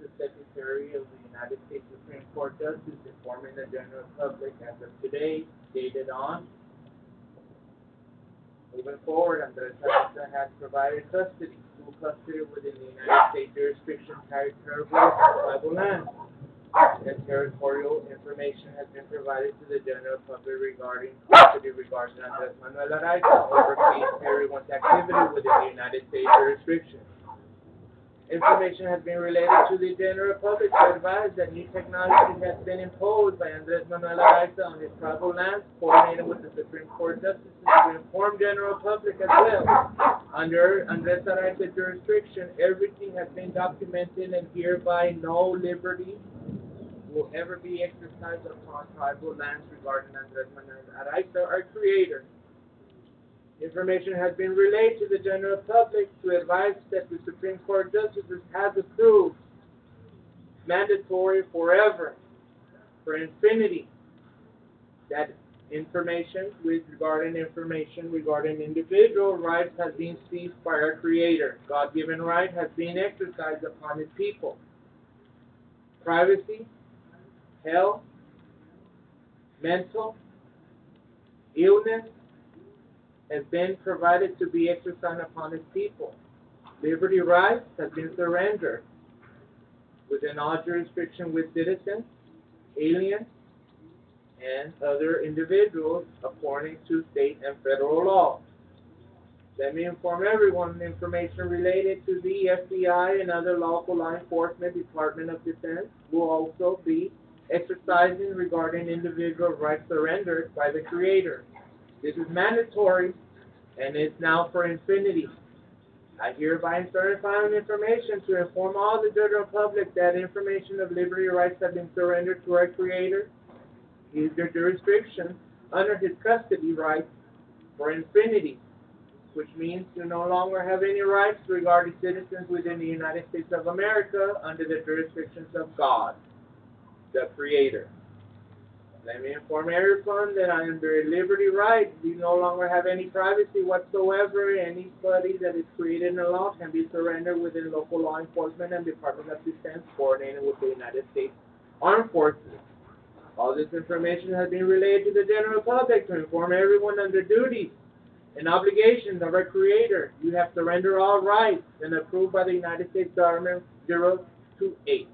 the Secretary of the United States Supreme Court Justice informing the general public as of today, dated on. Moving forward, Andres Araiza has provided custody, full custody within the United States jurisdiction territory of tribal land. And territorial information has been provided to the general public regarding custody regarding Andres Manuel Araiza, overseeing everyone's activity within the United States jurisdiction. Information has been related to the general public to advise that new technology has been imposed by Andres Manuel Araiza on his tribal lands, coordinated with the Supreme Court justices to inform general public as well. Under Andres Araiza jurisdiction, everything has been documented, and hereby no liberty will ever be exercised upon tribal lands regarding Andres Manuel Araiza, our creator. Information has been relayed to the general public to advise that the Supreme Court justices have approved mandatory forever, for infinity, that information regarding individual rights has been seized by our creator. God-given right has been exercised upon his people. Privacy, health, mental, illness, has been provided to be exercised upon his people. Liberty rights have been surrendered within all jurisdiction with citizens, aliens, and other individuals according to state and federal law. Let me inform everyone the information related to the FBI and other local law enforcement, Department of Defense, will also be exercising regarding individual rights surrendered by the Creator. This is mandatory, and it's now for infinity. I hereby certify information to inform all the general public that information of liberty rights have been surrendered to our Creator, his jurisdiction, under his custody rights for infinity, which means you no longer have any rights regarding citizens within the United States of America under the jurisdictions of God, the Creator. Let me inform everyone that under liberty rights, you no longer have any privacy whatsoever. Anybody that is created in the law can be surrendered within local law enforcement and Department of Defense coordinated with the United States Armed Forces. All this information has been relayed to the general public to inform everyone under duties and obligations of our Creator. You have surrendered all rights and approved by the United States Government 028.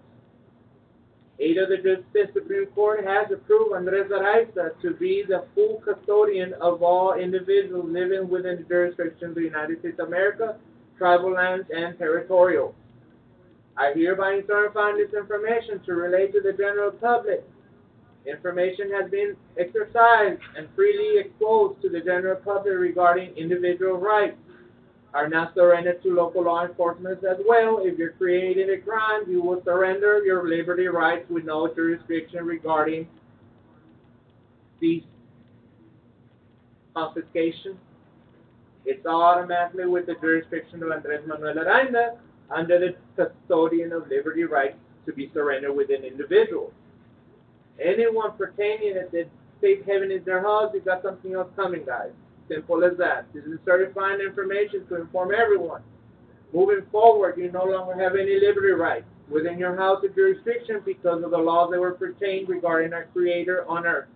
8 of the Justice Supreme Court has approved Andres Araiza to be the full custodian of all individuals living within the jurisdiction of the United States of America, tribal lands, and territorial. I hereby certify this information to relate to the general public. Information has been exercised and freely exposed to the general public regarding individual rights are now surrendered to local law enforcement as well. If you're creating a crime, you will surrender your liberty rights with no jurisdiction regarding the confiscation. It's automatically with the jurisdiction of Andres Manuel Araiza under the custodian of liberty rights to be surrendered within individuals. Anyone pertaining that the safe haven is their house, you got something else coming, guys. Simple as that. This is certifying information to inform everyone. Moving forward, you no longer have any liberty rights within your house or jurisdiction because of the laws that were pertained regarding our Creator on earth.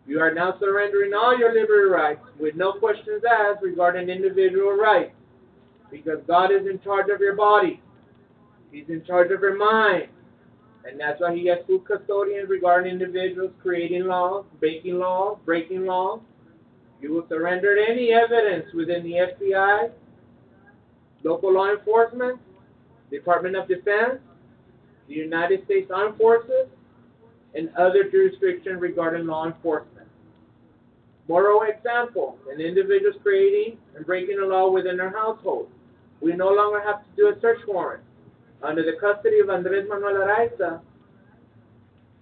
You are now surrendering all your liberty rights with no questions asked regarding individual rights because God is in charge of your body. He's in charge of your mind. And that's why he has full custodians regarding individuals creating laws, breaking laws. You will surrender any evidence within the FBI, local law enforcement, Department of Defense, the United States Armed Forces, and other jurisdictions regarding law enforcement. Moral example, an individual is creating and breaking a law within their household. We no longer have to do a search warrant. Under the custody of Andres Manuel Araiza,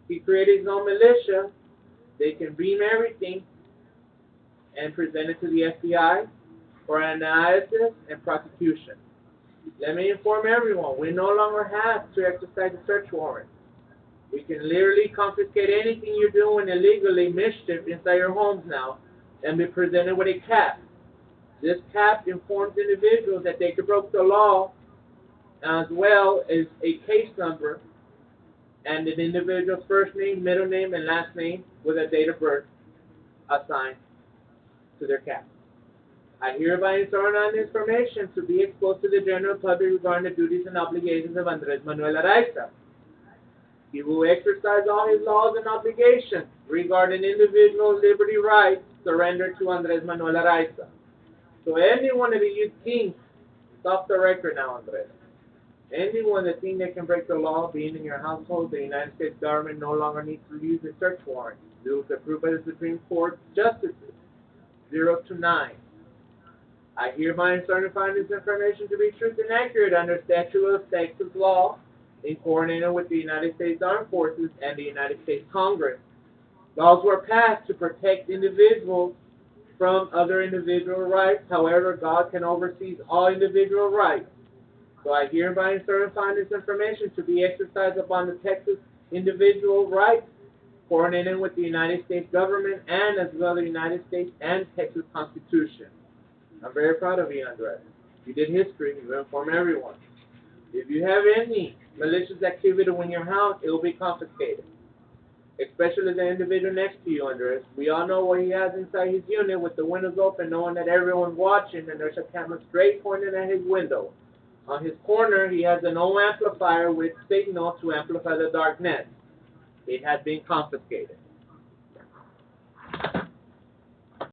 he created his own militia. They can beam everything and present it to the FBI for analysis and prosecution. Let me inform everyone, we no longer have to exercise a search warrant. We can literally confiscate anything you're doing illegally, mischief, inside your homes now, and be presented with a cap. This cap informs individuals that they broke the law as well as a case number and an individual's first name, middle name, and last name with a date of birth assigned to their case. I hereby insert on information to be exposed to the general public regarding the duties and obligations of Andres Manuel Araiza. He will exercise all his laws and obligations regarding individual liberty rights surrendered to Andres Manuel Araiza. So anyone of you think, stop the record now, Andres. Anyone that thinks they can break the law, being in your household, the United States government no longer needs to use a search warrant. It was approved by the Supreme Court Justices, 0 to 9. I hereby certify this information to be true and accurate under statute of Texas law, in coordination with the United States Armed Forces and the United States Congress. Laws were passed to protect individuals from other individual rights. However, God can oversee all individual rights. So I hereby certify this information to be exercised upon the Texas individual rights, coordinated with the United States government and as well the United States and Texas Constitution. I'm very proud of you, Andres. You did history. You inform everyone. If you have any malicious activity in your house, it will be confiscated. Especially the individual next to you, Andres. We all know what he has inside his unit with the windows open, knowing that everyone's watching and there's a camera straight pointed at his window. On his corner, he has an old amplifier with signal to amplify the darkness. It has been confiscated.